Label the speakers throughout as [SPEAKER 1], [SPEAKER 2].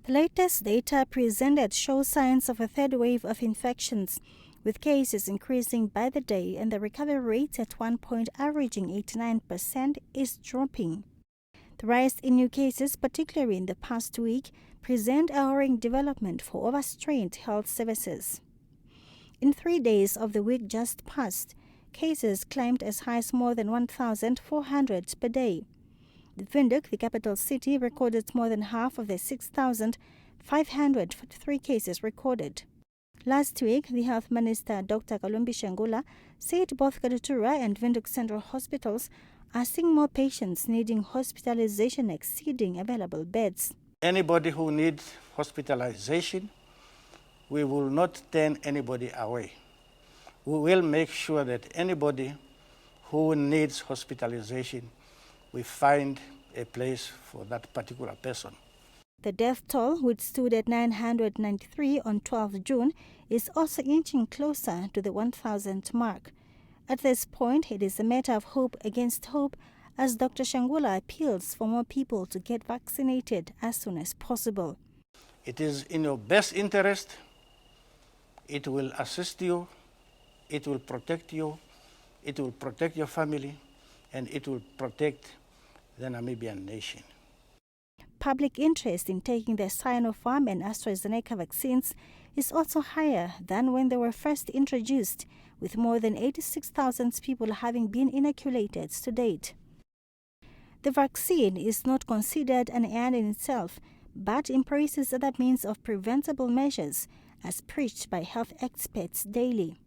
[SPEAKER 1] The latest data presented shows signs of a third wave of infections, with cases increasing by the day and the recovery rate at one point averaging 89% is dropping. The rise in new cases, particularly in the past week, present a worrying development for overstrained health services. In 3 days of the week just passed, cases climbed as high as more than 1,400 per day. The Windhoek, the capital city, recorded more than half of the 6,543 cases recorded. Last week, the Health Minister, Dr. Kalumbi Shangula, said both Katutura and Windhoek Central hospitals are seeing more patients needing hospitalization exceeding available beds.
[SPEAKER 2] Anybody who needs hospitalization, we will not turn anybody away. We will make sure that anybody who needs hospitalization, we find a place for that particular person.
[SPEAKER 1] The death toll, which stood at 993 on 12 June, is also inching closer to the 1,000 mark. At this point, it is a matter of hope against hope, as Dr. Shangula appeals for more people to get vaccinated as soon as possible.
[SPEAKER 2] It is in your best interest. It will assist you, it will protect you, it will protect your family, and it will protect the Namibian nation.
[SPEAKER 1] Public interest in taking the Sinopharm and AstraZeneca vaccines is also higher than when they were first introduced, with more than 86,000 people having been inoculated to date. The vaccine is not considered an end in itself, but embraces other means of preventable measures, as preached by health experts daily.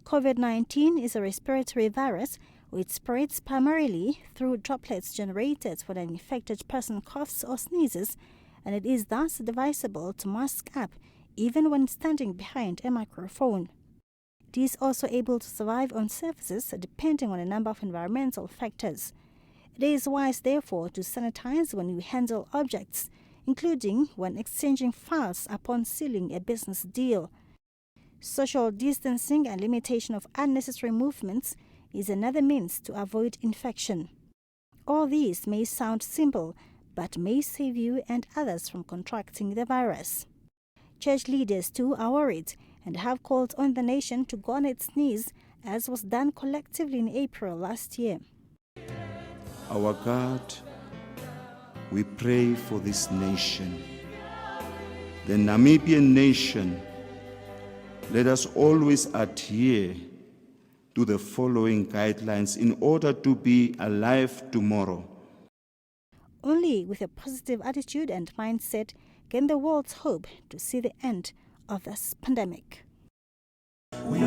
[SPEAKER 1] COVID-19 is a respiratory virus which spreads primarily through droplets generated when an infected person coughs or sneezes, and it is thus advisable to mask up even when standing behind a microphone. It is also able to survive on surfaces depending on a number of environmental factors. It is wise, therefore, to sanitize when you handle objects, including when exchanging files upon sealing a business deal. Social distancing and limitation of unnecessary movements is another means to avoid infection. All these may sound simple, but may save you and others from contracting the virus. Church leaders too are worried and have called on the nation to go on its knees, as was done collectively in April last year.
[SPEAKER 3] Our God, we pray for this nation, the Namibian nation. Let us always adhere to the following guidelines in order to be alive tomorrow.
[SPEAKER 1] Only with a positive attitude and mindset can the world hope to see the end of this pandemic.
[SPEAKER 4] We